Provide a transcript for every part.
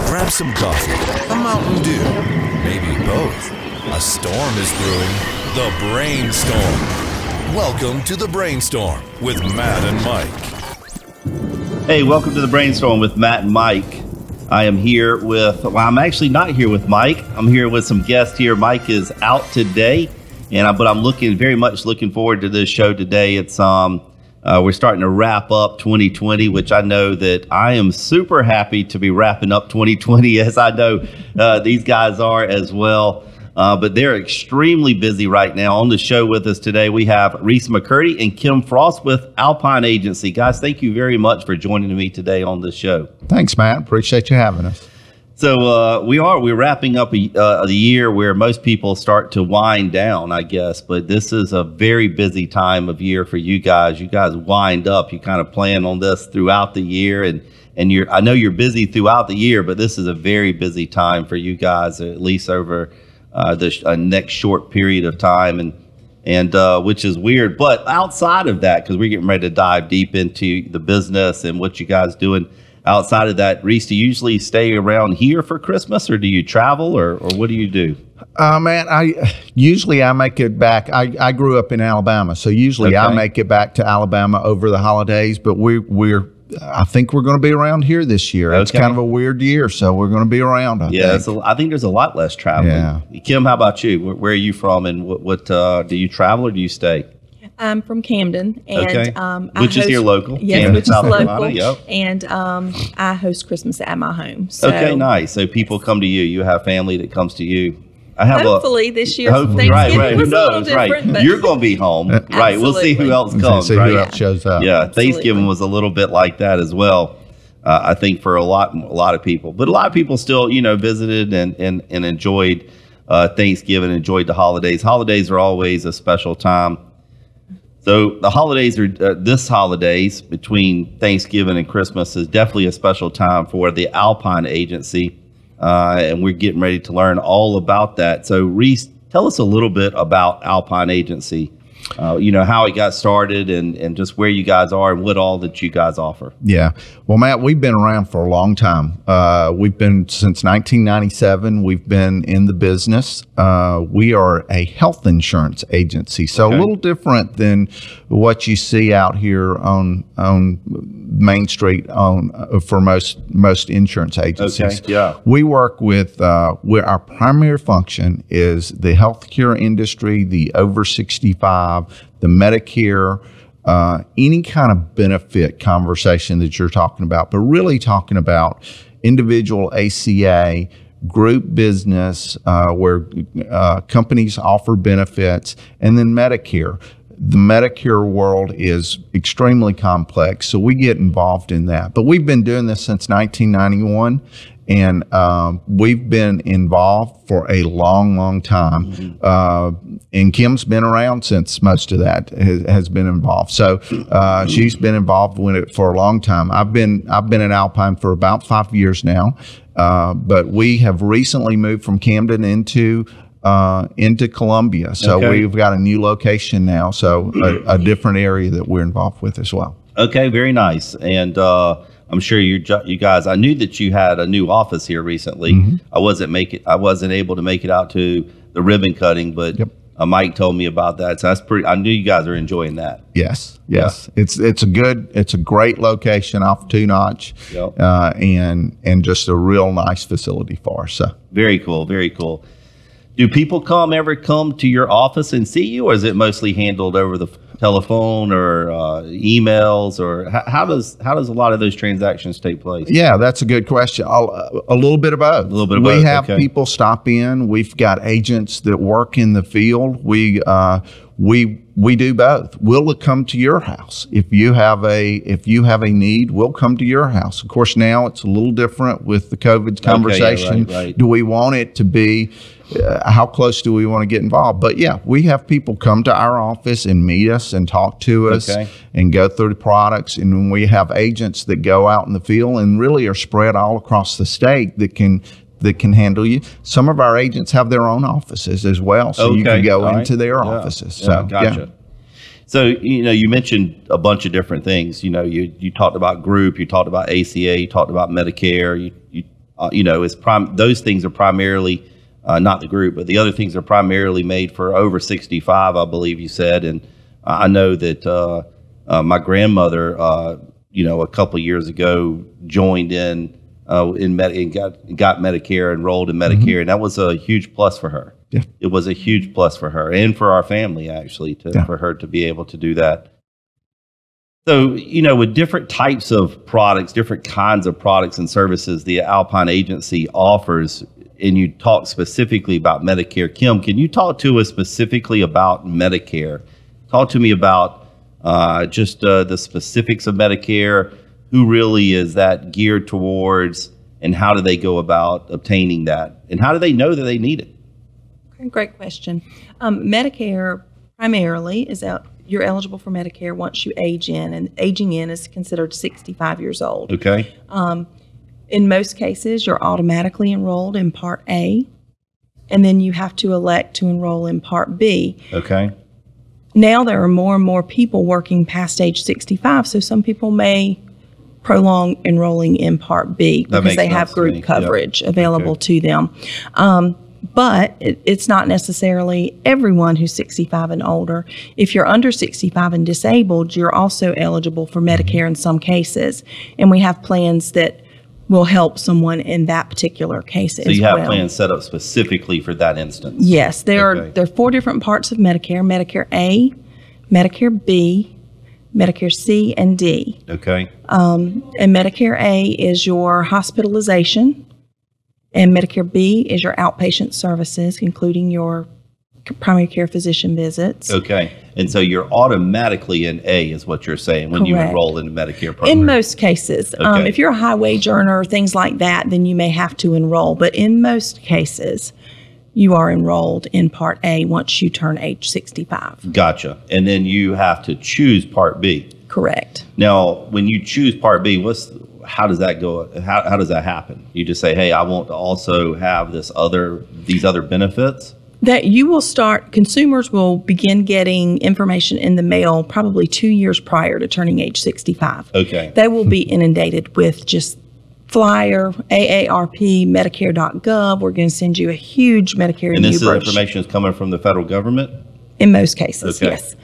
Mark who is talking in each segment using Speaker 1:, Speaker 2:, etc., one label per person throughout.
Speaker 1: Grab some coffee, a Mountain Dew, maybe both. A storm is brewing. The Brainstorm. Welcome to the Brainstorm with Matt and Mike.
Speaker 2: Hey, welcome to the Brainstorm with Matt and Mike. I am here with, well, I'm actually not here with Mike. I'm here with some guests here. Mike is out today, but I'm very much looking forward to this show today. It's we're starting to wrap up 2020, which I know that I am super happy to be wrapping up 2020, as I know these guys are as well. But they're extremely busy right now. On the show with us today, we have Reese McCurdy and Kim Frost with Alpine Agency. Guys, thank you very much for joining me today on the show.
Speaker 3: Thanks, Matt. Appreciate you having us.
Speaker 2: So we're wrapping up the year where most people start to wind down, I guess. But this is a very busy time of year for you guys. You guys wind up. You kind of plan on this throughout the year, and I know you're busy throughout the year, but this is a very busy time for you guys, at least over the next short period of time, and which is weird. But outside of that, because we're getting ready to dive deep into the business and what you guys doing. Outside of that, Reese, do you usually stay around here for Christmas, or do you travel, or what do you do?
Speaker 3: Man, I make it back. I grew up in Alabama, so usually I make it back to Alabama over the holidays. But I think we're going to be around here this year. It's kind of a weird year, so we're going to be around.
Speaker 2: I think there's a lot less traveling. Yeah. Kim, how about you? Where are you from, and what do you travel or do you stay?
Speaker 4: I'm from Camden, and
Speaker 2: which is here local.
Speaker 4: Yes,
Speaker 2: Camden,
Speaker 4: which is
Speaker 2: South
Speaker 4: local.
Speaker 2: Carolina, yep.
Speaker 4: And I host Christmas at my home. So.
Speaker 2: Okay, nice. So people come to you. You have family that comes to you.
Speaker 4: Hopefully this year.
Speaker 2: Hopefully, right.
Speaker 4: Was
Speaker 2: Who knows? Right. You're going to be home. Right. We'll see who else comes.
Speaker 3: See who else shows up.
Speaker 2: Yeah. Thanksgiving was a little bit like that as well. I think for a lot of people, but a lot of people still, visited and enjoyed Thanksgiving, enjoyed the holidays. Holidays are always a special time. So the holidays are this holidays between Thanksgiving and Christmas is definitely a special time for the Alpine Agency, and we're getting ready to learn all about that. So Reese, tell us a little bit about Alpine Agency. How it got started and just where you guys are and what all that you guys offer.
Speaker 3: Yeah. Well, Matt, we've been around for a long time. We've been since 1997. We've been in the business. We are a health insurance agency, so a little different than what you see out here on Main Street for most insurance agencies.
Speaker 2: Okay. Yeah.
Speaker 3: We work with where our primary function is the healthcare industry, the over 65. The Medicare, any kind of benefit conversation that you're talking about, but really talking about individual ACA, group business, where companies offer benefits, and then Medicare. The Medicare world is extremely complex, so we get involved in that. But we've been doing this since 1991. And we've been involved for a long time. Mm-hmm. And Kim's been around since most of that has been involved. So she's been involved with it for a long time. I've been at Alpine for about 5 years now. But we have recently moved from Camden into Columbia. So we've got a new location now. So a different area that we're involved with as well.
Speaker 2: Okay, very nice. And I'm sure you guys. I knew that you had a new office here recently. Mm-hmm. I wasn't able to make it out to the ribbon cutting, but Mike told me about that. So that's pretty. I knew you guys are enjoying that.
Speaker 3: Yes. Yeah. It's a great location off 2-notch, and just a real nice facility for us. So
Speaker 2: very cool. Very cool. Do people ever come to your office and see you, or is it mostly handled over the telephone or emails, or how does a lot of those transactions take place?
Speaker 3: Yeah, that's a good question. A little bit of both. A little bit of both. We have people stop in. We've got agents that work in the field. We do both. We'll come to your house if you have a need. We'll come to your house. Of course, now it's a little different with the COVID conversation. Right. Do we want it to be? How close do we want to get involved? But yeah, we have people come to our office and meet us and talk to us and go through the products. And when we have agents that go out in the field and really are spread all across the state that can handle you. Some of our agents have their own offices as well, so you can go into their offices. So
Speaker 2: gotcha. Yeah. So, you mentioned a bunch of different things. You talked about group, you talked about ACA, you talked about Medicare, you those things are primarily, not the group, but the other things are primarily made for over 65, I believe you said. And I know that my grandmother, a couple of years ago, joined in and got Medicare, enrolled in Medicare, and that was a huge plus for her.
Speaker 3: Yeah.
Speaker 2: It was a huge plus for her and for our family, actually, for her to be able to do that. So, with different types of products, different kinds of products and services the Alpine agency offers, and you talk specifically about Medicare. Kim, can you talk to us specifically about Medicare? Talk to me about just the specifics of Medicare. Who really is that geared towards, and how do they go about obtaining that? And how do they know that they need it?
Speaker 4: Great question. Medicare primarily is you're eligible for Medicare once you age in, and aging in is considered 65 years old.
Speaker 2: Okay.
Speaker 4: In most cases, you're automatically enrolled in Part A, and then you have to elect to enroll in Part B.
Speaker 2: Okay.
Speaker 4: Now there are more and more people working past age 65, so some people may prolong enrolling in Part B because they have group coverage available to them. But it's not necessarily everyone who's 65 and older. If you're under 65 and disabled, you're also eligible for Medicare in some cases. And we have plans that will help someone in that particular case as well. So
Speaker 2: you have plans set up specifically for that instance?
Speaker 4: Yes. There are 4 different parts of Medicare: Medicare A, Medicare B, Medicare C, and D.
Speaker 2: Okay.
Speaker 4: And Medicare A is your hospitalization, and Medicare B is your outpatient services, including your primary care physician visits.
Speaker 2: Okay. And so you're automatically in A is what you're saying when you enroll in the Medicare program?
Speaker 4: In most cases.
Speaker 2: Okay.
Speaker 4: If you're a high wage earner or things like that, then you may have to enroll. But in most cases, you are enrolled in Part A once you turn age 65.
Speaker 2: Gotcha. And then you have to choose Part B.
Speaker 4: Correct.
Speaker 2: Now, when you choose Part B, how does that go? How does that happen? You just say, hey, I want to also have these other benefits?
Speaker 4: That you will start, consumers will begin getting information in the mail probably 2 years prior to turning age 65.
Speaker 2: Okay.
Speaker 4: They will be inundated with just flyer, AARP, Medicare.gov. We're going to send you a huge Medicare
Speaker 2: And this information is coming from the federal government?
Speaker 4: In most cases,
Speaker 2: okay.
Speaker 4: Yes.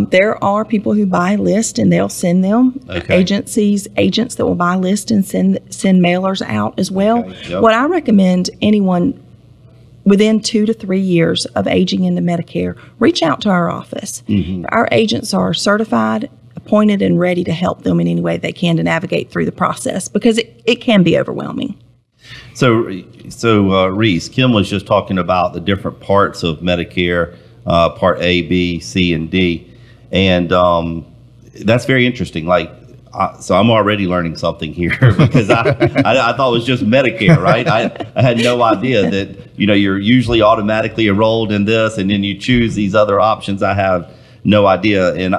Speaker 4: There are people who buy lists and they'll send them.
Speaker 2: Okay.
Speaker 4: Agents that will buy lists and send mailers out as well.
Speaker 2: Okay. Yep.
Speaker 4: What I recommend anyone within 2 to 3 years of aging into Medicare, reach out to our office. Mm-hmm. Our agents are certified, appointed, and ready to help them in any way they can to navigate through the process, because it can be overwhelming.
Speaker 2: So Reese, Kim was just talking about the different parts of Medicare, Part A, B, C, and D. And that's very interesting. So I'm already learning something here because I thought it was just Medicare, right? I had no idea that, you're usually automatically enrolled in this and then you choose these other options. I have no idea. And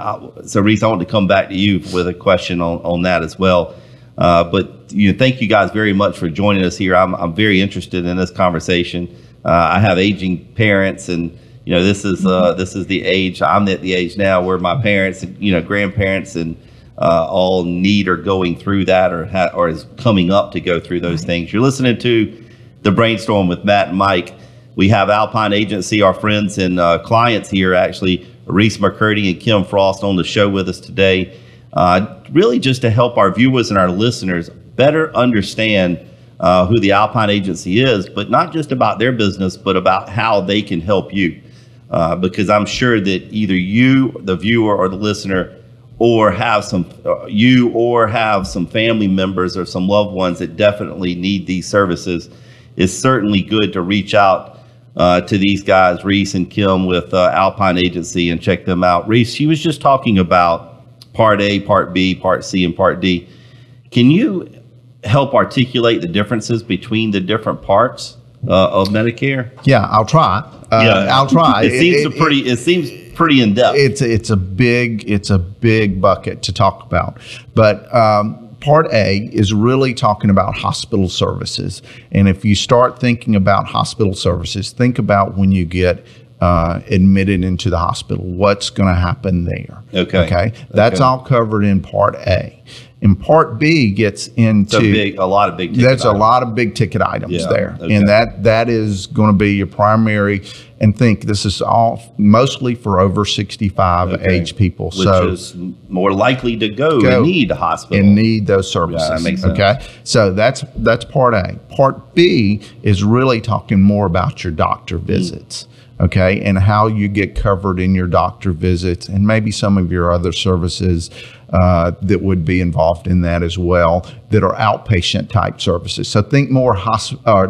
Speaker 2: so Reese, I want to come back to you with a question on that as well. But thank you guys very much for joining us here. I'm very interested in this conversation. I have aging parents, and this is the age. I'm at the age now where my parents, grandparents, and all need or going through that, or is coming up to go through those things. You're listening to The Brainstorm with Matt and Mike. We have Alpine Agency, our friends and clients here, actually, Reese McCurdy and Kim Frost, on the show with us today. Really just to help our viewers and our listeners better understand who the Alpine Agency is, but not just about their business, but about how they can help you. Because I'm sure that either you, the viewer or the listener, or have some family members or some loved ones that definitely need these services, it's certainly good to reach out to these guys, Reese and Kim with Alpine Agency, and check them out. Reese, she was just talking about Part A, Part B, Part C, and Part D. Can you help articulate the differences between the different parts of Medicare?
Speaker 3: Yeah, I'll try. I'll try.
Speaker 2: It seems pretty in depth.
Speaker 3: It's a big bucket to talk about, but Part A is really talking about hospital services. And if you start thinking about hospital services, think about when you get admitted into the hospital, what's going to happen there.
Speaker 2: Okay.
Speaker 3: That's all covered in Part A. And Part B gets into
Speaker 2: a lot of big ticket
Speaker 3: that's
Speaker 2: items.
Speaker 3: A lot of big ticket items there.
Speaker 2: Okay.
Speaker 3: And that is going to be your primary, and think this is all mostly for over 65 age people.
Speaker 2: Which is more likely to go and need a hospital.
Speaker 3: And need those services.
Speaker 2: Yeah, that makes sense.
Speaker 3: Okay. So that's Part A. Part B is really talking more about your doctor visits. Okay, and how you get covered in your doctor visits, and maybe some of your other services that would be involved in that as well, that are outpatient type services. So think more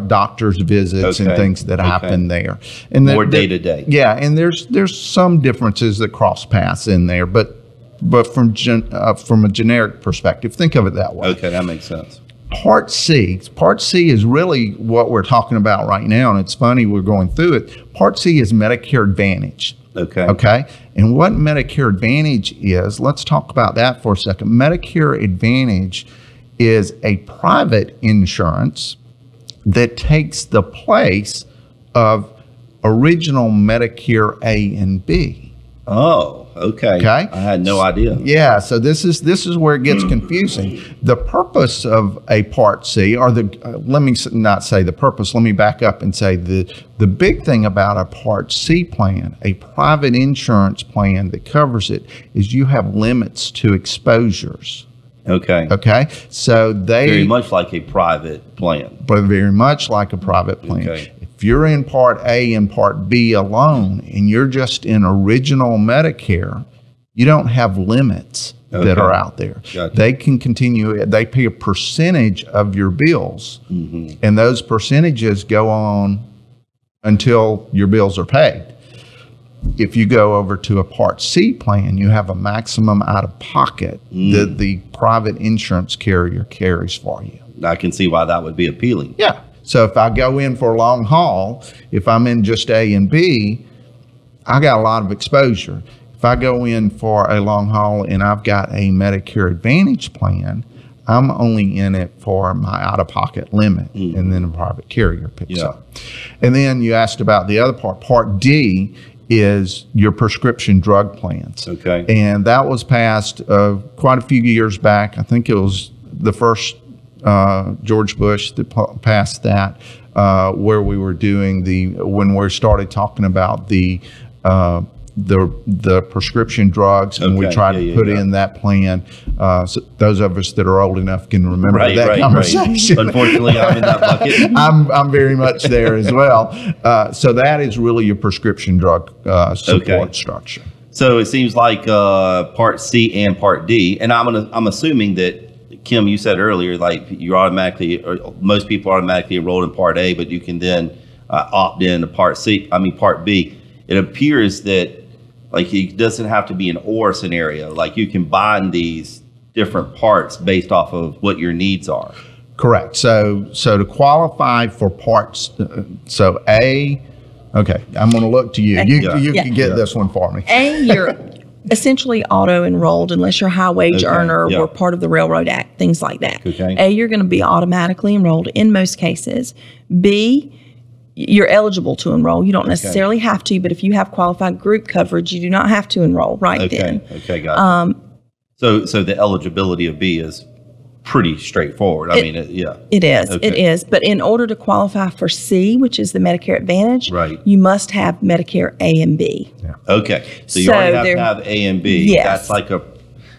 Speaker 3: doctor's visits and things that happen there. And
Speaker 2: more day to day.
Speaker 3: Yeah, and there's some differences that cross paths in there, but from a generic perspective, think of it that way.
Speaker 2: Okay, that makes sense.
Speaker 3: Part C is really what we're talking about right now, and it's funny we're going through it. Part C is Medicare Advantage. Okay. And what Medicare Advantage is, let's talk about that for a second. Medicare Advantage is a private insurance that takes the place of original Medicare A and B.
Speaker 2: Oh, okay. I had no idea.
Speaker 3: Yeah, so this is where it gets confusing. The purpose of a Part C, or let me not say the purpose, let me back up and say the big thing about a Part C plan, a private insurance plan that covers it, is you have limits to exposures. Okay. So very
Speaker 2: much like a private plan.
Speaker 3: But very much like a private plan.
Speaker 2: Okay.
Speaker 3: If you're in Part A and Part B alone, and you're just in original Medicare, you don't have limits that are out there.
Speaker 2: Gotcha.
Speaker 3: They can continue. They pay a percentage of your bills, and those percentages go on until your bills are paid. If you go over to a Part C plan, you have a maximum out of pocket that the private insurance carrier carries for you.
Speaker 2: I can see why that would be appealing.
Speaker 3: Yeah. So if I go in for a long haul, if I'm in just A and B, I got a lot of exposure. If I go in for a long haul and I've got a Medicare Advantage plan, I'm only in it for my out-of-pocket limit, and then a private carrier picks up. And then you asked about the other part. Part D is your prescription drug plans.
Speaker 2: Okay.
Speaker 3: And that was passed quite a few years back. I think it was the first George Bush that passed that, where we were doing when we started talking about the prescription drugs, and we tried to put in that plan. So those of us that are old enough can remember that conversation.
Speaker 2: Right. Unfortunately, I'm in that bucket.
Speaker 3: I'm very much there as well. So that is really your prescription drug support structure.
Speaker 2: So it seems like Part C and Part D, and I'm assuming that, Kim, you said earlier, like most people automatically enrolled in Part A, but you can then opt in to Part B. It appears that like it doesn't have to be an or scenario. Like you can bind these different parts based off of what your needs are.
Speaker 3: Correct. So to qualify for parts, so A, okay, I'm going to look to you. You can get this one for me.
Speaker 4: A, you're essentially auto-enrolled unless you're a high-wage earner or part of the Railroad Act, things like that.
Speaker 2: Okay.
Speaker 4: A, you're going to be automatically enrolled in most cases. B, you're eligible to enroll. You don't necessarily have to, but if you have qualified group coverage, you do not have to enroll then.
Speaker 2: Okay, got it. So the eligibility of B is pretty straightforward.
Speaker 4: It is.
Speaker 2: Okay.
Speaker 4: It is. But in order to qualify for C, which is the Medicare Advantage, you must have Medicare A and B.
Speaker 2: Yeah. Okay. So you already have to have A and B.
Speaker 4: Yes.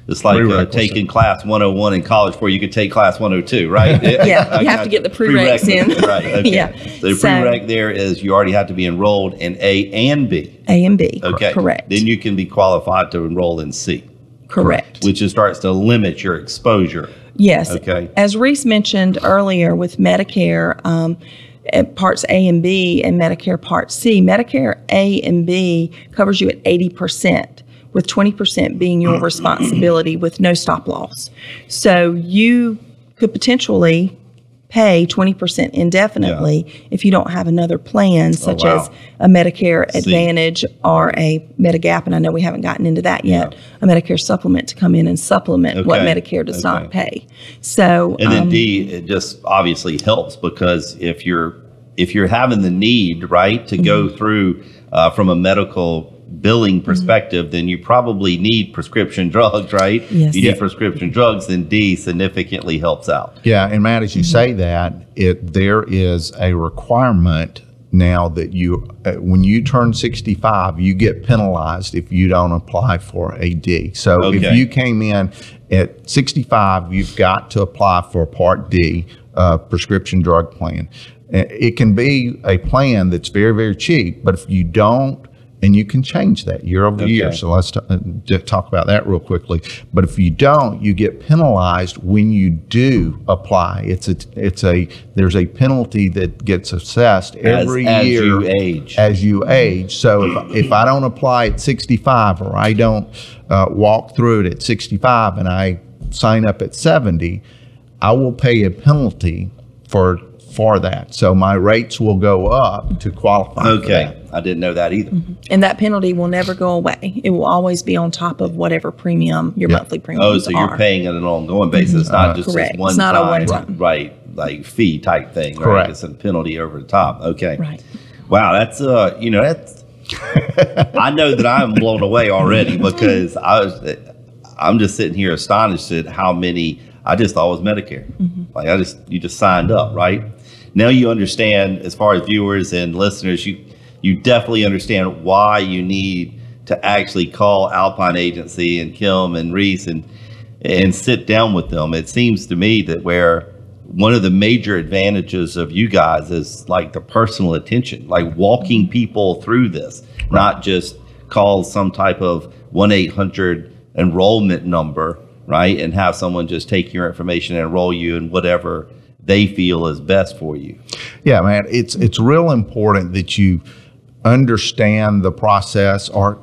Speaker 2: It's like taking class 101 in college before you could take class 102, right?
Speaker 4: You have to get the prereqs in.
Speaker 2: Right. Okay. So the prereq there is you already have to be enrolled in A and B.
Speaker 4: A and B.
Speaker 2: Okay.
Speaker 4: Correct.
Speaker 2: Then you can be qualified to enroll in C.
Speaker 4: Correct.
Speaker 2: Which starts to limit your exposure.
Speaker 4: Yes.
Speaker 2: Okay.
Speaker 4: As Reese mentioned earlier with Medicare, Parts A and B and Medicare Part C, Medicare A and B covers you at 80%, with 20% being your responsibility with no stop loss. So you could potentially pay 20% indefinitely if you don't have another plan, such as a Medicare Advantage or a Medigap, and I know we haven't gotten into that yet, a Medicare supplement to come in and supplement what Medicare does not pay. So
Speaker 2: and then D, it just obviously helps because if you're having the need, right, to go through from a medical billing perspective, then you probably need prescription drugs, right?
Speaker 4: Yes.
Speaker 2: You need prescription drugs, then D significantly helps out.
Speaker 3: Yeah, and Matt, as you say that, there is a requirement now that when you turn 65, you get penalized if you don't apply for a D. So if you came in at 65, you've got to apply for a Part D prescription drug plan. It can be a plan that's very, very cheap, but if you don't, and you can change that year over year. So let's talk about that real quickly. But if you don't, you get penalized when you do apply. There's a penalty that gets assessed every year as you age. So if I don't apply at 65, or I don't walk through it at 65, and I sign up at 70, I will pay a penalty for that. So my rates will go up to qualify for that.
Speaker 2: I didn't know that either.
Speaker 4: And that penalty will never go away. It will always be on top of whatever premium your monthly premiums
Speaker 2: are. You're paying on an ongoing basis, not just
Speaker 4: correct.
Speaker 2: one
Speaker 4: it's not
Speaker 2: time,
Speaker 4: a one-time.
Speaker 2: right? Like fee type thing, right?
Speaker 3: Correct.
Speaker 2: It's a penalty over the top. Okay.
Speaker 4: Right.
Speaker 2: Wow, that's that's. I know that I'm blown away already because I'm just sitting here astonished at how many. I just thought it was Medicare. Like you just signed up, right? Now you understand, as far as viewers and listeners, you definitely understand why you need to actually call Alpine Agency and Kim and Reese and sit down with them. It seems to me that where one of the major advantages of you guys is like the personal attention, like walking people through this, not just call some type of 1-800 enrollment number, right? And have someone just take your information and enroll you in whatever they feel is best for you.
Speaker 3: Yeah, man, it's real important that you understand the process, or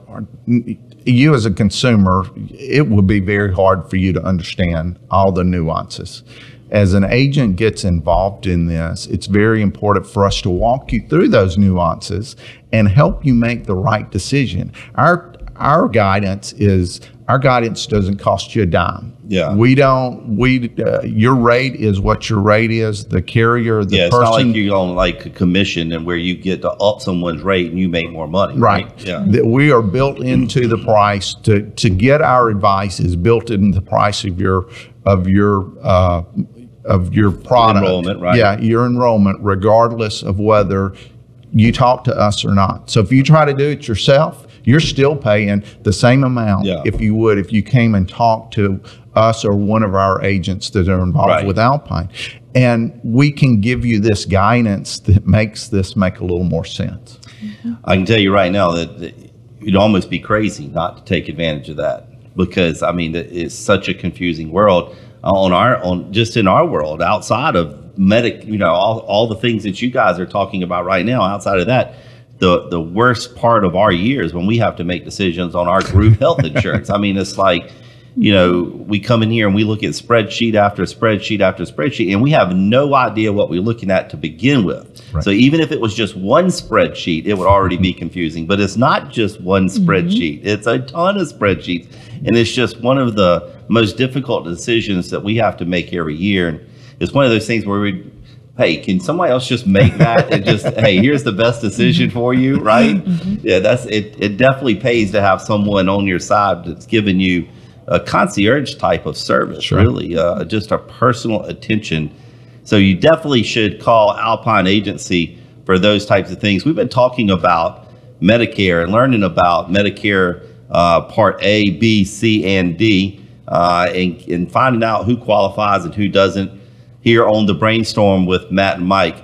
Speaker 3: you as a consumer, it would be very hard for you to understand all the nuances. As an agent gets involved in this, it's very important for us to walk you through those nuances and help you make the right decision. Our guidance doesn't cost you a dime.
Speaker 2: Yeah.
Speaker 3: Your rate is what your rate is. The carrier, the person.
Speaker 2: It's not like you're on like a commission and where you get to up someone's rate and you make more money. Right.
Speaker 3: Yeah. That we are built into the price to get our advice is built in the price of your product.
Speaker 2: Enrollment, right?
Speaker 3: Yeah, your enrollment, regardless of whether you talk to us or not. So if you try to do it yourself, you're still paying the same amount if you came and talked to us or one of our agents that are involved with Alpine. And we can give you this guidance that makes this make a little more sense.
Speaker 2: I can tell you right now that you'd almost be crazy not to take advantage of that, because I mean, it's such a confusing world just in our world, outside of all the things that you guys are talking about right now. Outside of that, the worst part of our year is when we have to make decisions on our group health insurance. I mean, it's like, we come in here and we look at spreadsheet after spreadsheet after spreadsheet, and we have no idea what we're looking at to begin with. Right. So even if it was just one spreadsheet, it would already be confusing. But it's not just one spreadsheet. It's a ton of spreadsheets. And it's just one of the most difficult decisions that we have to make every year. And it's one of those things where hey, can somebody else just make that and just, hey, here's the best decision for you, right? Yeah, it definitely pays to have someone on your side that's giving you a concierge type of service, really, just a personal attention. So you definitely should call Alpine Agency for those types of things. We've been talking about Medicare and learning about Medicare Part A, B, C, and D, and finding out who qualifies and who doesn't here on the Brainstorm with Matt and Mike.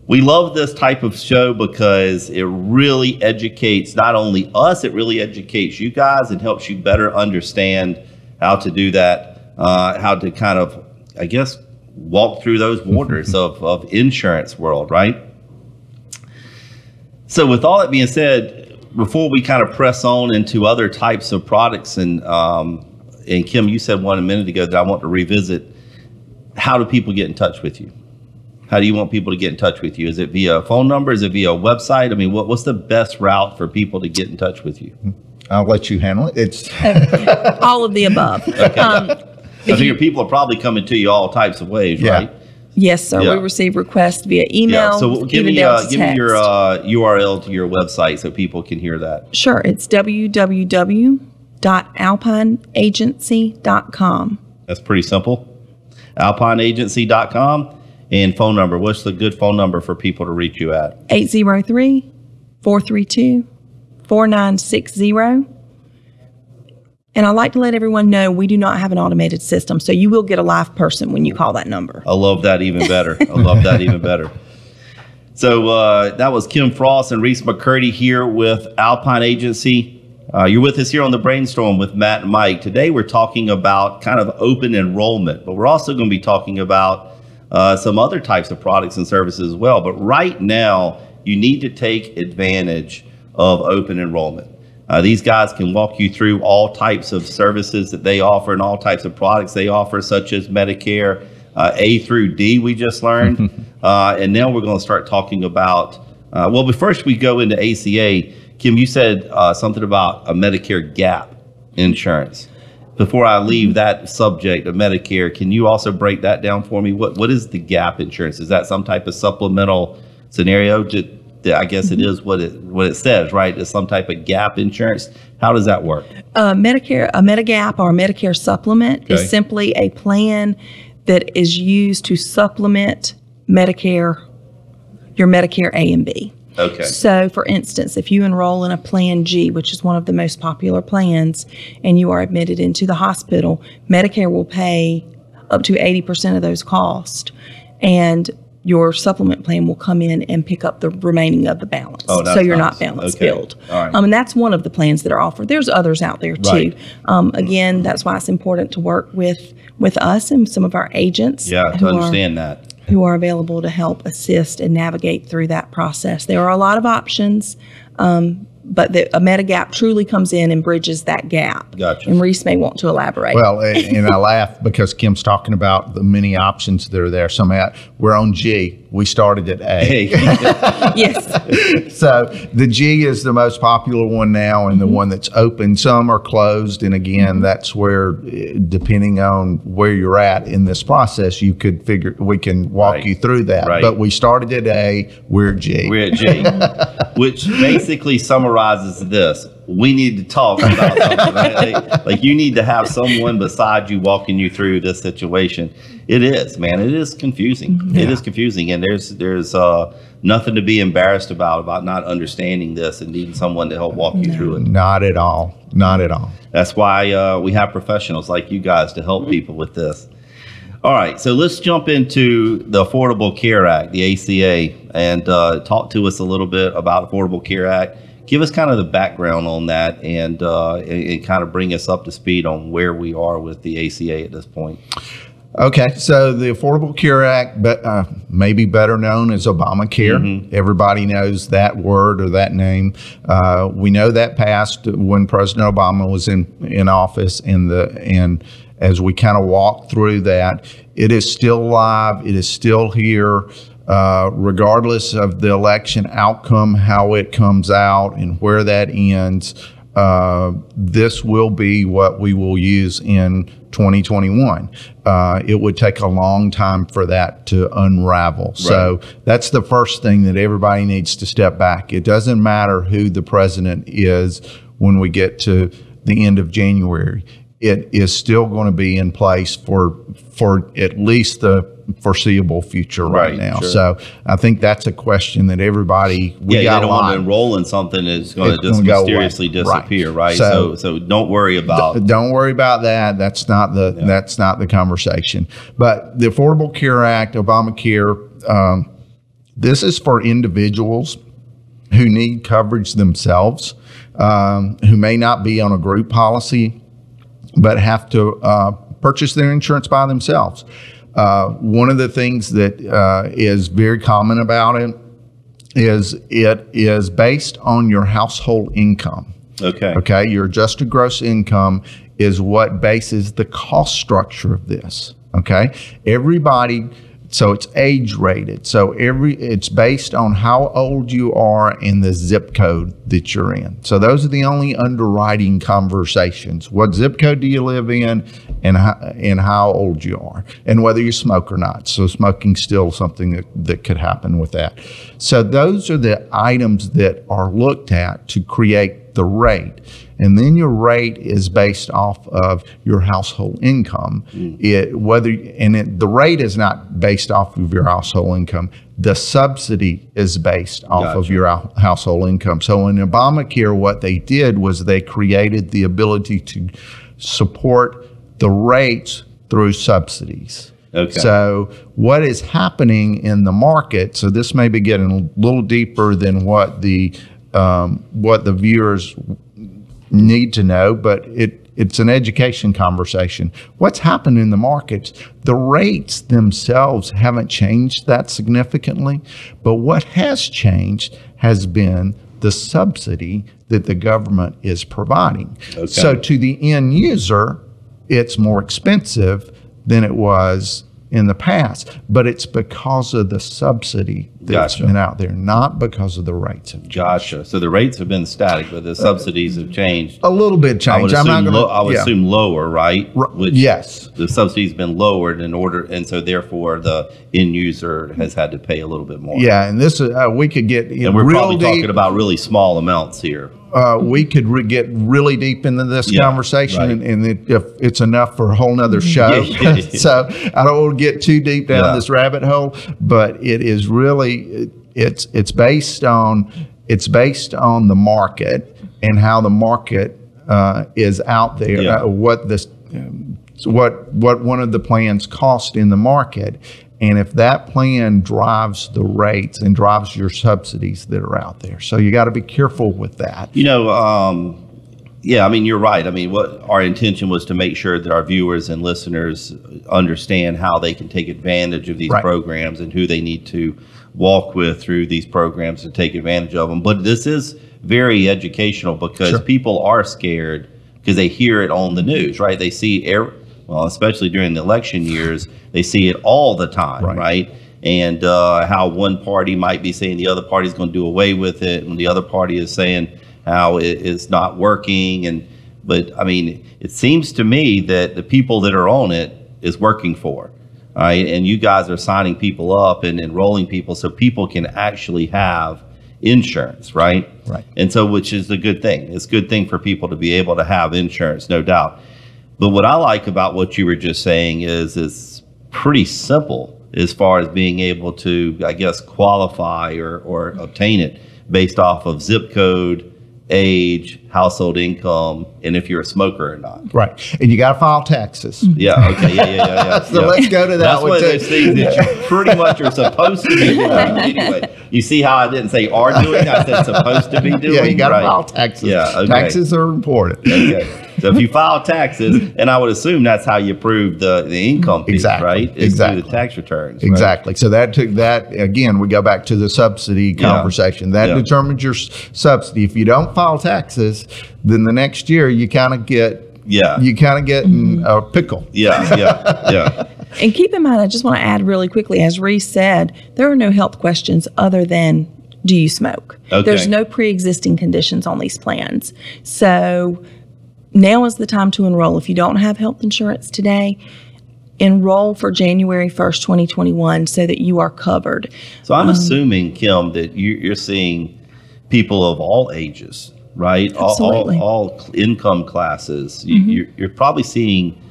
Speaker 2: We love this type of show because it really educates not only us, it really educates you guys and helps you better understand how to do that, how to kind of, I guess, walk through those waters of insurance world, right? So with all that being said, before we kind of press on into other types of products, and Kim, you said one a minute ago that I want to revisit. How do people get in touch with you? How do you want people to get in touch with you? Is it via phone number? Is it via website? I mean, what's the best route for people to get in touch with you?
Speaker 3: I'll let you handle it. It's
Speaker 4: all of the above.
Speaker 2: Okay. I figure people are probably coming to you all types of ways, right?
Speaker 4: Yes, sir. We receive requests via email.
Speaker 2: Yeah. So give me your URL to your website so people can hear that.
Speaker 4: Sure. It's www.alpineagency.com.
Speaker 2: That's pretty simple. Alpineagency.com. And phone number. What's the good phone number for people to reach you at?
Speaker 4: 803-432-4960. And I like to let everyone know we do not have an automated system, so you will get a live person when you call that number.
Speaker 2: I love that even better. So that was Kim Frost and Reese McCurdy here with Alpine Agency. You're with us here on the Brainstorm with Matt and Mike. Today we're talking about kind of open enrollment, but we're also going to be talking about some other types of products and services as well. But right now, you need to take advantage of open enrollment. These guys can walk you through all types of services that they offer and all types of products they offer, such as Medicare A through D, we just learned. And now we're going to start talking about, but first we go into ACA. Kim, you said something about a Medicare Gap Insurance. Before I leave that subject of Medicare, can you also break that down for me? What is the Gap Insurance? Is that some type of supplemental scenario? I guess it is what it says, right? It's some type of gap insurance. How does that work?
Speaker 4: Medigap or a Medicare supplement is simply a plan that is used to supplement your Medicare A and B.
Speaker 2: Okay.
Speaker 4: So, for instance, if you enroll in a Plan G, which is one of the most popular plans, and you are admitted into the hospital, Medicare will pay up to 80% of those costs, and your supplement plan will come in and pick up the remaining of the balance. So you're not balance billed.
Speaker 2: All right.
Speaker 4: And that's one of the plans that are offered. There's others out there too. Right. Again, that's why it's important to work with us and some of our agents.
Speaker 2: Yeah, to understand that.
Speaker 4: Who are available to help assist and navigate through that process. There are a lot of options, but a Medigap truly comes in and bridges that gap.
Speaker 2: Gotcha.
Speaker 4: And Reese may want to elaborate.
Speaker 3: Well, and I laugh because Kim's talking about the many options that are there. We're on G. We started at A.
Speaker 4: Yes.
Speaker 3: So the G is the most popular one now and the one that's open. Some are closed. And again, that's where, depending on where you're at in this process, we can walk you through that.
Speaker 2: Right.
Speaker 3: But we started at A, we're at G.
Speaker 2: We're at G, which basically summarizes this. We need to talk about something, right? Like you need to have someone beside you walking you through this situation. It is, man. It is confusing. Yeah. It is confusing, and there's nothing to be embarrassed about not understanding this and needing someone to help walk you through it.
Speaker 3: Not at all. Not at all.
Speaker 2: That's why we have professionals like you guys to help people with this. All right, so let's jump into the Affordable Care Act, the ACA, and talk to us a little bit about Affordable Care Act. Give us kind of the background on that and kind of bring us up to speed on where we are with the ACA at this point.
Speaker 3: Okay, so the Affordable Care Act, maybe better known as Obamacare. Mm-hmm. Everybody knows that word or that name. We know that passed when President Obama was in office, and as we kind of walk through that, it is still live. It is still here. Regardless of the election outcome, how it comes out and where that ends, this will be what we will use in 2021. It would take a long time for that to unravel. Right. So that's the first thing that everybody needs to step back. It doesn't matter who the president is when we get to the end of January. It is still going to be in place for at least the foreseeable future right now. Sure. So I think that's a question that everybody
Speaker 2: you don't want to enroll in something that's going to just mysteriously disappear, right? So don't worry about
Speaker 3: that. That's not the conversation. But the Affordable Care Act, Obamacare, this is for individuals who need coverage themselves, who may not be on a group policy, but have to purchase their insurance by themselves. One of the things that is very common about it is based on your household income. Okay. Your adjusted gross income is what bases the cost structure of this. Okay. Everybody So it's age rated. So it's based on how old you are and the zip code that you're in. So those are the only underwriting conversations. What zip code do you live in, and how old you are, and whether you smoke or not. So smoking's still something that could happen with that. So those are the items that are looked at to create the rate. And then your rate is based off of your household income. The rate is not based off of your household income. The subsidy is based off of your household income. So in Obamacare, what they did was they created the ability to support the rates through subsidies.
Speaker 2: Okay.
Speaker 3: So what is happening in the market, so this may be getting a little deeper than what the viewers need to know, but it's an education conversation. What's happened in the markets, the rates themselves haven't changed that significantly, but what has changed has been the subsidy that the government is providing.
Speaker 2: Okay.
Speaker 3: So to the end user, it's more expensive than it was in the past, but it's because of the subsidy that's been out there, not because of the rates have changed.
Speaker 2: Gotcha. So the rates have been static, but the subsidies have changed.
Speaker 3: A little bit changed.
Speaker 2: I would assume lower, right?
Speaker 3: Yes.
Speaker 2: The subsidy's been lowered and so therefore the end user has had to pay a little bit more.
Speaker 3: Yeah, and this is we could get
Speaker 2: and we're probably talking about really small amounts here.
Speaker 3: We could get really deep into this conversation,
Speaker 2: right.
Speaker 3: and if it's enough for a whole nother show. So I don't want to get too deep down this rabbit hole, but it is really it's based on the market and how the market is out there.
Speaker 2: Yeah.
Speaker 3: What one of the plans cost in the market. And if that plan drives the rates and drives your subsidies that are out there. So you got to be careful with that.
Speaker 2: Yeah, I mean, you're right. I mean, what our intention was to make sure that our viewers and listeners understand how they can take advantage of these programs and who they need to walk with through these programs to take advantage of them. But this is very educational because people are scared because they hear it on the news, right? They see, especially during the election years, they see it all the time, right? And how one party might be saying the other party is going to do away with it, and the other party is saying how it's not working. But I mean, it seems to me that the people that are on it is working for, right? And you guys are signing people up and enrolling people so people can actually have insurance, right?
Speaker 3: Right.
Speaker 2: And so, which is a good thing. It's a good thing for people to be able to have insurance, no doubt. But what I like about what you were just saying is it's pretty simple as far as being able to, I guess, qualify or obtain it based off of zip code, age, household income, and if you're a smoker or not.
Speaker 3: Right. And you got to file taxes.
Speaker 2: Yeah. Okay. Yeah.
Speaker 3: So let's go to that.
Speaker 2: That's
Speaker 3: one
Speaker 2: one of
Speaker 3: too.
Speaker 2: those things that you pretty much are supposed to be doing anyway. You see how I didn't say are doing, I said supposed to be doing.
Speaker 3: Yeah, you got to file taxes.
Speaker 2: Yeah. Okay.
Speaker 3: Taxes are important.
Speaker 2: Okay. So if you file taxes, and I would assume that's how you prove the income piece, right? It's through the tax returns. Right?
Speaker 3: Exactly. So that took that, again, we go back to the subsidy conversation. That determines your subsidy. If you don't file taxes, then the next year you kind of get in a pickle.
Speaker 2: Yeah.
Speaker 4: And keep in mind, I just want to add really quickly, as Reese said, there are no health questions other than, do you smoke?
Speaker 2: Okay.
Speaker 4: There's no pre-existing conditions on these plans. So now is the time to enroll. If you don't have health insurance today, enroll for January 1st, 2021 so that you are covered.
Speaker 2: So I'm assuming, Kim, that you're seeing people of all ages, right?
Speaker 4: Absolutely.
Speaker 2: All income classes. You're probably seeing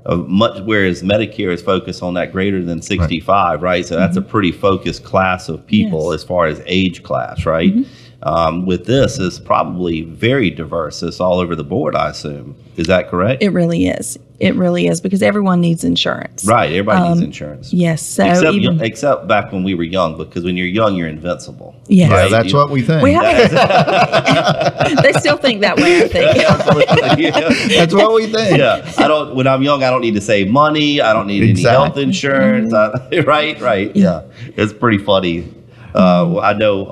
Speaker 2: much, whereas Medicare is focused on that greater than 65, right? So that's a pretty focused class of people as far as age class, right? With this, it's probably very diverse. It's all over the board, I assume. Is that correct?
Speaker 4: It really is. It really is, because everyone needs insurance.
Speaker 2: Right. Everybody needs insurance.
Speaker 4: Yes. So
Speaker 2: except back when we were young, because when you're young, you're invincible.
Speaker 4: Yes.
Speaker 3: Yeah, that's what we think.
Speaker 4: They still think that way, I think.
Speaker 3: That's what we think.
Speaker 2: Yeah. When I'm young, I don't need to save money. I don't need any health insurance. Right. Yeah. It's pretty funny. I know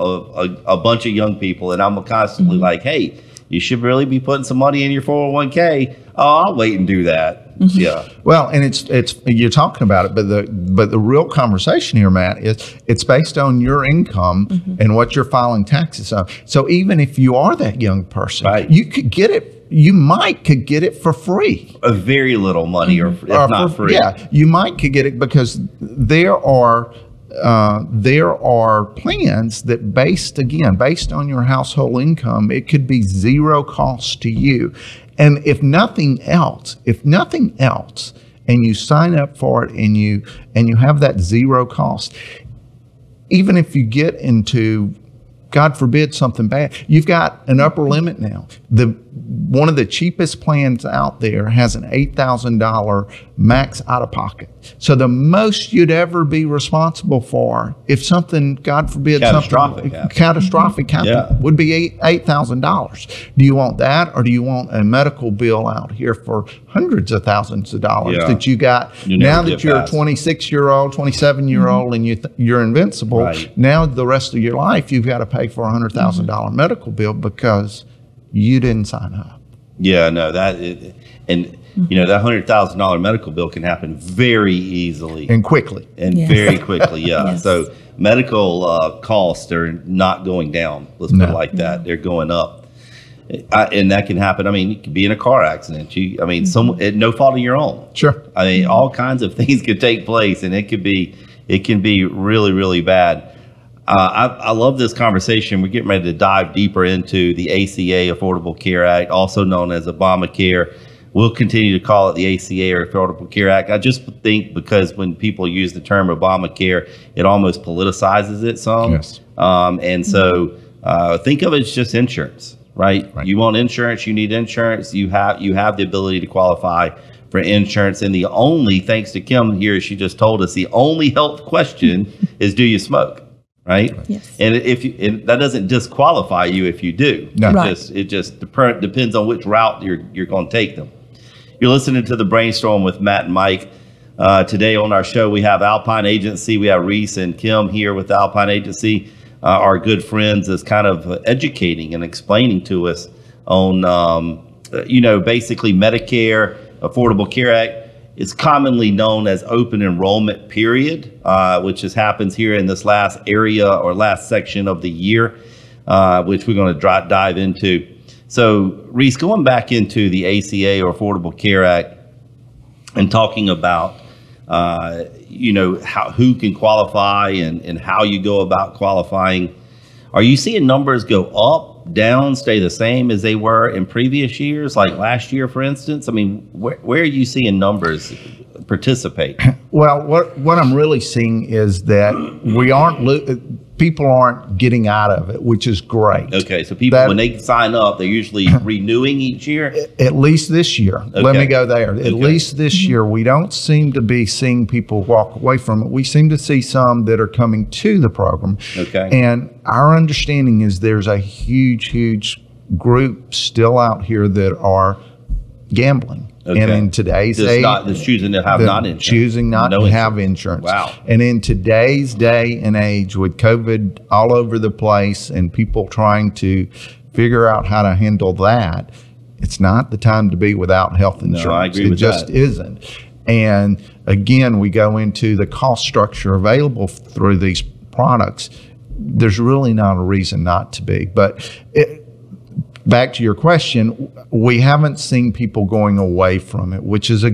Speaker 2: a bunch of young people, and I'm constantly like, hey, you should really be putting some money in your 401k. Oh, I'll wait and do that.
Speaker 4: Mm-hmm.
Speaker 2: Yeah.
Speaker 3: Well, and it's you're talking about it, but the real conversation here, Matt, is it's based on your income and what you're filing taxes on. So even if you are that young person, you could get it. You could get it for free.
Speaker 2: A very little money, or if not free.
Speaker 3: Yeah, you could get it because there are plans that based on your household income, it could be zero cost to you. And if nothing else, and you sign up for it and you have that zero cost, even if you get into, God forbid, something bad, you've got an upper limit now. One of the cheapest plans out there has an $8,000 max out of pocket. So the most you'd ever be responsible for if something, God forbid, catastrophic happened would be $8,000. Do you want that, or do you want a medical bill out here for hundreds of thousands of dollars that you got now that you're a 26-year-old, 27-year-old, and you're invincible? Right. Now the rest of your life you've got to pay for a $100,000 medical bill because you didn't sign up.
Speaker 2: Yeah, no, that $100,000 medical bill can happen very easily
Speaker 3: and quickly
Speaker 2: very quickly. Yeah. Yes. So medical costs are not going down. Let's put it like that. They're going up, and that can happen. I mean, you could be in a car accident. No fault of your own.
Speaker 3: Sure.
Speaker 2: I mean, all kinds of things could take place, and it can be really, really bad. I love this conversation. We're getting ready to dive deeper into the ACA, Affordable Care Act, also known as Obamacare. We'll continue to call it the ACA or Affordable Care Act. I just think because when people use the term Obamacare, it almost politicizes it some.
Speaker 3: Yes.
Speaker 2: And so think of it as just insurance, right? You want insurance, you need insurance, you have the ability to qualify for insurance. And the only, thanks to Kim here, she just told us, the only health question is, do you smoke? Right.
Speaker 4: Yes.
Speaker 2: And that doesn't disqualify you if you do.
Speaker 3: No.
Speaker 2: It just depends on which route you're going to take them. You're listening to The Brainstorm with Matt and Mike. Today on our show, we have Alpine Agency. We have Reese and Kim here with Alpine Agency, our good friends, is kind of educating and explaining to us on, basically Medicare, Affordable Care Act. It's commonly known as open enrollment period, which happens here in this last area or last section of the year, which we're going to dive into. So, Reese, going back into the ACA or Affordable Care Act and talking about, who can qualify and how you go about qualifying, are you seeing numbers go up, down, stay the same as they were in previous years, like last year, for instance? I mean, where are you seeing numbers participate?
Speaker 3: Well, what I'm really seeing is that people aren't getting out of it, which is great.
Speaker 2: Okay, so people, when they sign up, they're usually renewing each year?
Speaker 3: At least this year. Okay. Let me go there. At least this year, we don't seem to be seeing people walk away from it. We seem to see some that are coming to the program. Okay. And our understanding is there's a huge group still out here that are gambling. Okay. And in today's age,
Speaker 2: choosing to have insurance.
Speaker 3: Choosing not to have insurance.
Speaker 2: Wow.
Speaker 3: And in today's day and age, with COVID all over the place and people trying to figure out how to handle that, it's not the time to be without health insurance.
Speaker 2: No, I agree with that.
Speaker 3: It just isn't. And again, we go into the cost structure available through these products. There's really not a reason not to be. But back to your question, we haven't seen people going away from it, which is a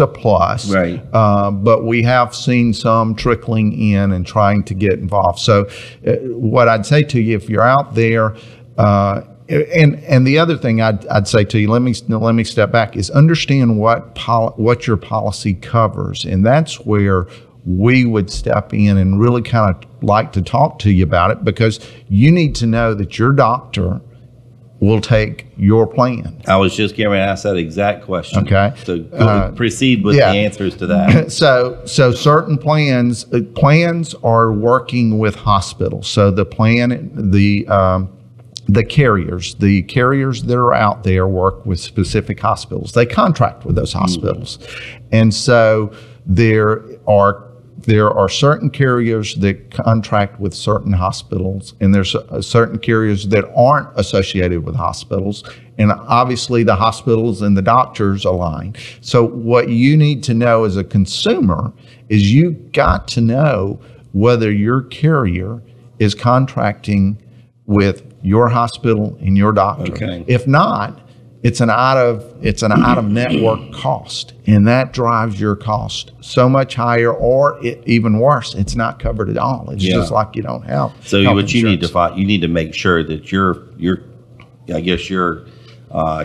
Speaker 3: plus.
Speaker 2: Right.
Speaker 3: But we have seen some trickling in and trying to get involved. So what I'd say to you, if you're out there, and the other thing I'd say to you, let me step back, is understand what your policy covers, and that's where we would step in and really kind of like to talk to you about it, because you need to know that your doctor will take your plan.
Speaker 2: I was just getting ready to ask that exact question.
Speaker 3: Okay.
Speaker 2: So proceed with the answers to that.
Speaker 3: So certain plans are working with hospitals. So the carriers that are out there work with specific hospitals. They contract with those hospitals. And so there are there are certain carriers that contract with certain hospitals, and there's certain carriers that aren't associated with hospitals. And obviously the hospitals and the doctors align. So what you need to know as a consumer is you got to know whether your carrier is contracting with your hospital and your doctor.
Speaker 2: Okay.
Speaker 3: If not, it's an out of network cost, and that drives your cost so much higher, or even worse, it's not covered at all. It's just like you don't have.
Speaker 2: So
Speaker 3: health
Speaker 2: what you need to
Speaker 3: insurance.
Speaker 2: you need to make sure that your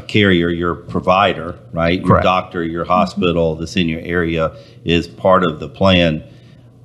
Speaker 2: carrier, your provider, right, your
Speaker 3: Correct.
Speaker 2: doctor, your hospital that's in your area is part of the plan.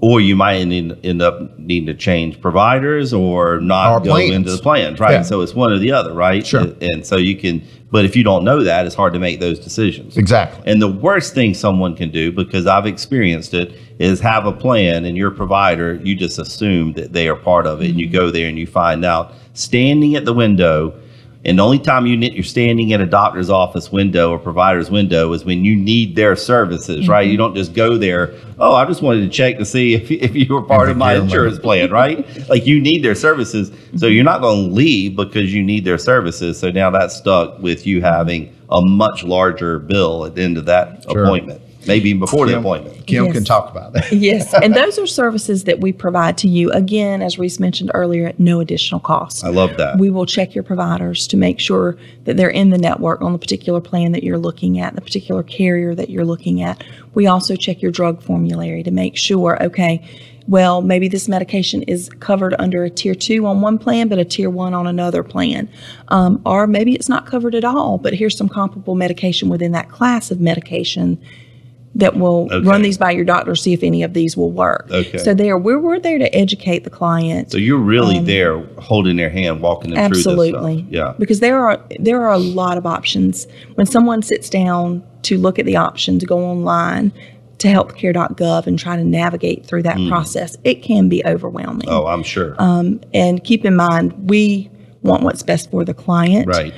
Speaker 2: Or you might end up needing to change providers or not go into the plans, right?
Speaker 3: Yeah.
Speaker 2: So it's one or the other, right?
Speaker 3: Sure.
Speaker 2: And so you can, but if you don't know that, it's hard to make those decisions.
Speaker 3: Exactly.
Speaker 2: And the worst thing someone can do, because I've experienced it, is have a plan and your provider, you just assume that they are part of it. And you go there and you find out standing at the window. And the only time you're standing at a doctor's office window or provider's window is when you need their services, right? You don't just go there, oh, I just wanted to check to see if you were part of my insurance plan, right? Like you need their services. So you're not going to leave because you need their services. So now that's stuck with you having a much larger bill at the end of that appointment. Maybe even before the appointment.
Speaker 3: Kim
Speaker 4: Yes.
Speaker 3: can talk about that.
Speaker 4: Yes, and those are services that we provide to you, again, as Reese mentioned earlier, at no additional cost.
Speaker 2: I love that.
Speaker 4: We will check your providers to make sure that they're in the network on the particular plan that you're looking at, the particular carrier that you're looking at. We also check your drug formulary to make sure, okay, well, maybe this medication is covered under a tier 2 on one plan, but a tier 1 on another plan. Or maybe it's not covered at all, but here's some comparable medication within that class of medication that will run these by your doctor, see if any of these will work.
Speaker 2: Okay.
Speaker 4: So we're there to educate the client.
Speaker 2: So you're really there holding their hand, walking them through this stuff.
Speaker 4: Absolutely.
Speaker 2: Yeah.
Speaker 4: Because there are a lot of options. When someone sits down to look at the options, go online to healthcare.gov and try to navigate through that process, it can be overwhelming.
Speaker 2: Oh, I'm sure.
Speaker 4: And keep in mind, we want what's best for the client.
Speaker 2: Right.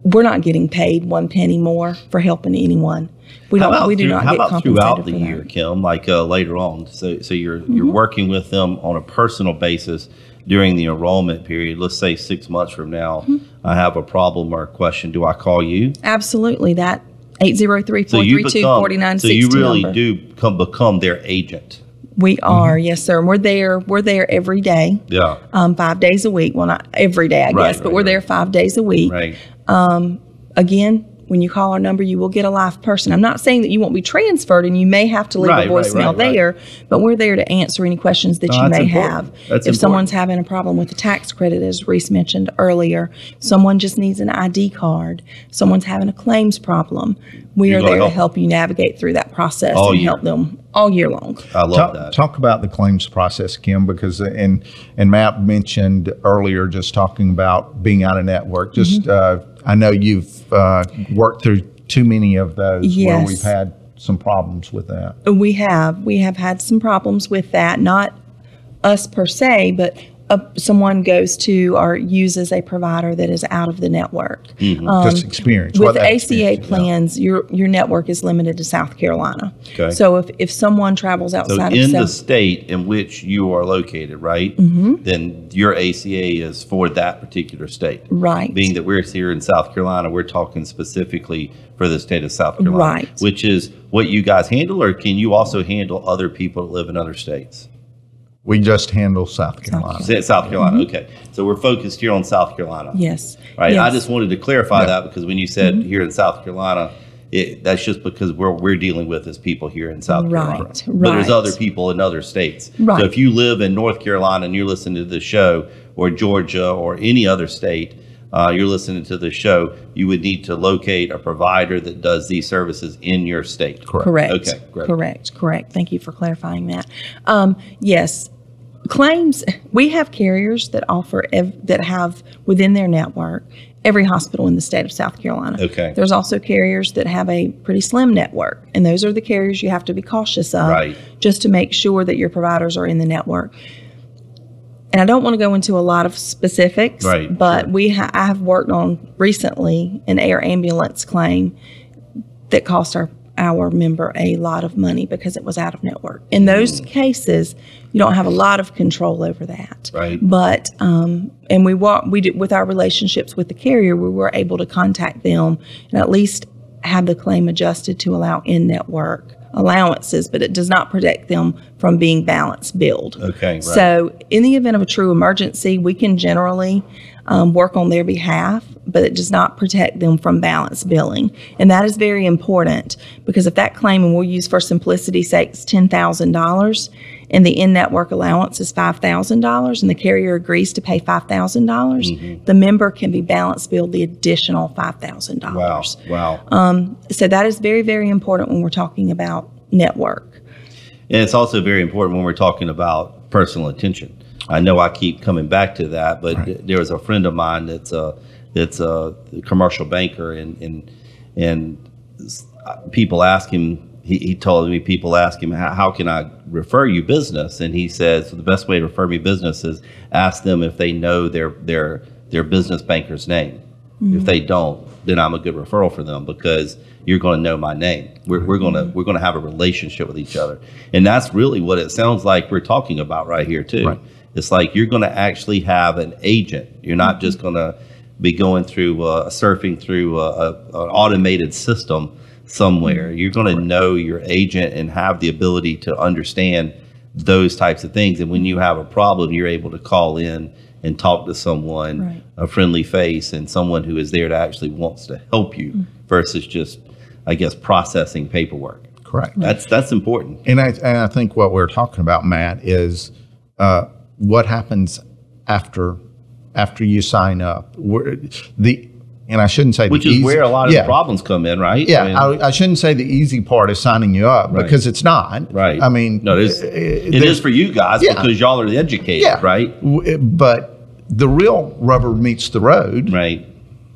Speaker 4: We're not getting paid one penny more for helping anyone. We do not get compensated
Speaker 2: throughout the
Speaker 4: for
Speaker 2: year,
Speaker 4: that.
Speaker 2: Kim? Like later on, so you're working with them on a personal basis during the enrollment period. Let's say 6 months from now, I have a problem or a question. Do I call you?
Speaker 4: Absolutely. That 803-432-4960
Speaker 2: So you really
Speaker 4: number.
Speaker 2: do become their agent.
Speaker 4: We are, yes, sir. And we're there every day.
Speaker 2: Yeah.
Speaker 4: 5 days a week. Well, not every day, I guess, but we're there 5 days a week.
Speaker 2: Right.
Speaker 4: Again, when you call our number, you will get a live person. I'm not saying that you won't be transferred and you may have to leave a voicemail there, but we're there to answer any questions that you may have. If someone's having a problem with the tax credit, as Reese mentioned earlier, someone just needs an ID card, someone's having a claims problem, we are there to help you navigate through that process and help them all year long.
Speaker 2: I love that.
Speaker 3: Talk about the claims process, Kim, because and Matt mentioned earlier, just talking about being out of network. Just I know you've worked through too many of those where we've had some problems with that.
Speaker 4: We have had some problems with that. Not us per se, but someone goes to or uses a provider that is out of the network.
Speaker 3: Just experience.
Speaker 4: With ACA plans, your network is limited to South Carolina.
Speaker 2: Okay.
Speaker 4: So if someone travels outside
Speaker 2: in
Speaker 4: of
Speaker 2: the state in which you are located, right, then your ACA is for that particular state.
Speaker 4: Right.
Speaker 2: Being that we're here in South Carolina, we're talking specifically for the state of South Carolina.
Speaker 4: Right.
Speaker 2: Which is what you guys handle, or can you also handle other people that live in other states?
Speaker 3: We just handle South Carolina.
Speaker 2: South Carolina, okay. So we're focused here on South Carolina.
Speaker 4: Yes.
Speaker 2: Right.
Speaker 4: Yes.
Speaker 2: I just wanted to clarify that, because when you said here in South Carolina, that's just because we're dealing with as people here in South Carolina.
Speaker 4: Right.
Speaker 2: But there's other people in other states.
Speaker 4: Right.
Speaker 2: So if you live in North Carolina and you're listening to the show, or Georgia or any other state, you're listening to the show, you would need to locate a provider that does these services in your state.
Speaker 4: Correct.
Speaker 2: Okay, great.
Speaker 4: Correct. Thank you for clarifying that. Yes. Claims, we have carriers that offer, that have within their network every hospital in the state of South Carolina.
Speaker 2: Okay.
Speaker 4: There's also carriers that have a pretty slim network, and those are the carriers you have to be cautious of, just to make sure that your providers are in the network. And I don't want to go into a lot of specifics, but I have worked on recently an air ambulance claim that cost our member a lot of money because it was out of network. In those cases, you don't have a lot of control over that.
Speaker 2: Right.
Speaker 4: But and we did, with our relationships with the carrier, we were able to contact them and at least have the claim adjusted to allow in-network allowances, but it does not protect them from being balance billed.
Speaker 2: Okay. Right.
Speaker 4: So in the event of a true emergency, we can generally work on their behalf, but it does not protect them from balance billing. And that is very important because if that claim, and we'll use for simplicity's sake, is $10,000 and the in-network allowance is $5,000 and the carrier agrees to pay $5,000, the member can be balance billed the additional $5,000.
Speaker 2: Wow.
Speaker 4: So that is very, very important when we're talking about network.
Speaker 2: And it's also very important when we're talking about personal attention. I know I keep coming back to that, but there was a friend of mine that's a commercial banker, and people ask him. He told me people ask him, how can I refer you business? And he says, the best way to refer me business is ask them if they know their business banker's name. If they don't, then I'm a good referral for them because you're going to know my name. We're going to have a relationship with each other. And that's really what it sounds like we're talking about right here too. Right. It's like you're going to actually have an agent. You're not just going to be going through surfing through an automated system somewhere. You're going to know your agent and have the ability to understand those types of things. And when you have a problem, you're able to call in and talk to someone, a friendly face, and someone who is there to actually wants to help you versus just, I guess, processing paperwork.
Speaker 3: Correct.
Speaker 2: That's important.
Speaker 3: And I think what we're talking about, Matt, is what happens after you sign up. And I shouldn't say
Speaker 2: which is where a lot of the problems come in, right?
Speaker 3: Yeah, I shouldn't say the easy part is signing you up because it's not.
Speaker 2: Right.
Speaker 3: I mean,
Speaker 2: no, it is for you guys because y'all are the educators, right?
Speaker 3: But the real rubber meets the road.
Speaker 2: Right.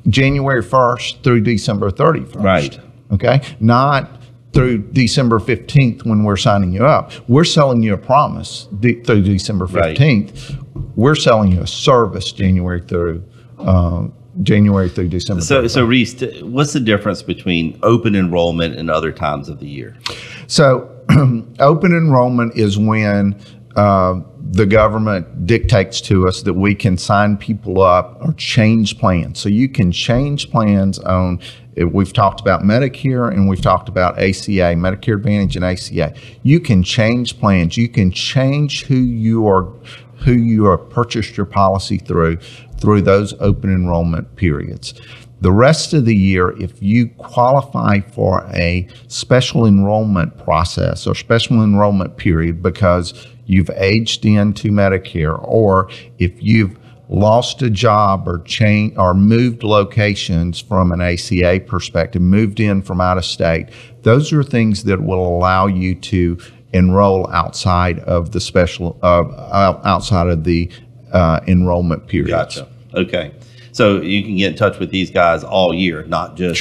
Speaker 3: January 1st through December 31st.
Speaker 2: Right.
Speaker 3: Okay. Not through December 15th when we're signing you up. We're selling you a promise through December 15th. Right. We're selling you a service January through December.
Speaker 2: So Reese, what's the difference between open enrollment and other times of the year?
Speaker 3: So open enrollment is when the government dictates to us that we can sign people up or change plans. So you can change plans on, we've talked about Medicare and we've talked about ACA, Medicare Advantage and ACA. You can change plans. You can change who you are purchased your policy through those open enrollment periods. The rest of the year, if you qualify for a special enrollment process or special enrollment period because you've aged into Medicare, or if you've lost a job or changed or moved locations from an ACA perspective, moved in from out of state, those are things that will allow you to enroll outside of the enrollment periods.
Speaker 2: Gotcha. Okay. So you can get in touch with these guys all year, not just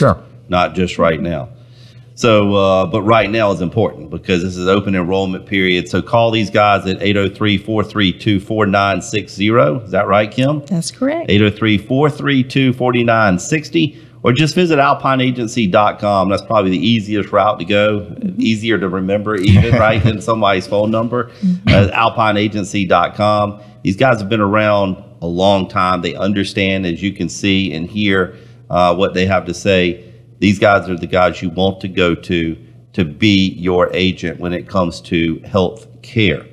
Speaker 2: right now. So, but right now is important because this is open enrollment period. So call these guys at 803-432-4960. Is that right, Kim?
Speaker 4: That's correct.
Speaker 2: 803-432-4960. Or just visit alpineagency.com. That's probably the easiest route to go, easier to remember even, right, than somebody's phone number. Alpineagency.com. These guys have been around a long time. They understand, as you can see and hear what they have to say. These guys are the guys you want to go to be your agent when it comes to health care.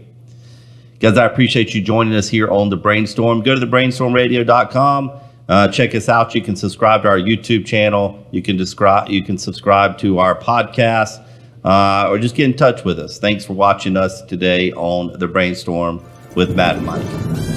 Speaker 2: Guys, I appreciate you joining us here on The Brainstorm. Go to thebrainstormradio.com. Check us out. You can subscribe to our YouTube channel. You can subscribe to our podcast, or just get in touch with us. Thanks for watching us today on The Brainstorm with Matt and Mike.